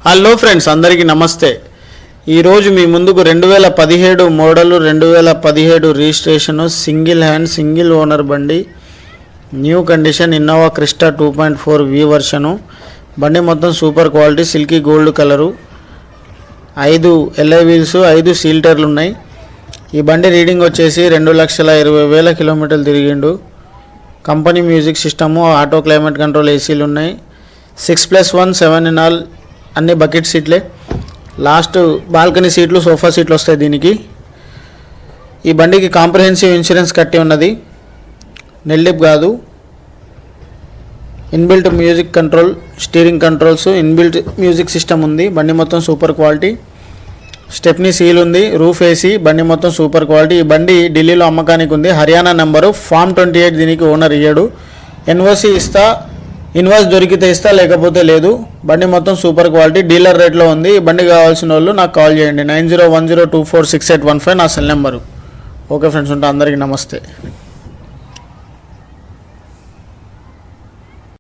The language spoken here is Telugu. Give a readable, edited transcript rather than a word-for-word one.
హలో ఫ్రెండ్స్, అందరికీ నమస్తే. ఈరోజు మీ ముందుకు 2017 model 2017 registration single hand single owner బండి, new condition Innova Crysta 2.4 V version. బండి మొత్తం super quality silky gold colour, 5 alloy wheels, 5 seal టైర్లు ఉన్నాయి. ఈ బండి రీడింగ్ వచ్చేసి 2,20,000 కిలోమీటర్లు తిరిగిండు. Company music system, auto climate control ఏసీలు ఉన్నాయి. 6+1 7 ఇన్ ఆల్, అన్ని బకెట్ సీట్లే. లాస్ట్ బాల్కనీ సీట్లు, సోఫా సీట్లు వస్తాయి దీనికి. ఈ బండికి కాంప్రహెన్సివ్ ఇన్సూరెన్స్ కట్టి ఉన్నది, నెల్లిప్ కాదు. Inbuilt music control, steering controls, inbuilt music system ఉంది. బండి మొత్తం సూపర్ క్వాలిటీ. స్టెప్నీ సీల్ ఉంది, రూఫ్ ఏసీ. బండి మొత్తం సూపర్ క్వాలిటీ. ఈ బండి ఢిల్లీలో అమ్మకానికి ఉంది. Haryana number, form 28. దీనికి ఓనర్ ఇయ్యాడు. ఎన్ఓసి ఇస్తా, ఇన్వాయిస్ దొరికితే ఇస్తా, లేకపోతే లేదు. బండి మొత్తం సూపర్ క్వాలిటీ, డీలర్ రేట్లో ఉంది. ఈ బండి కావాల్సిన వాళ్ళు నాకు కాల్ చేయండి. 9010246815 నా సెల్ నెంబరు. ఓకే ఫ్రెండ్స్, ఉంటా. అందరికీ నమస్తే.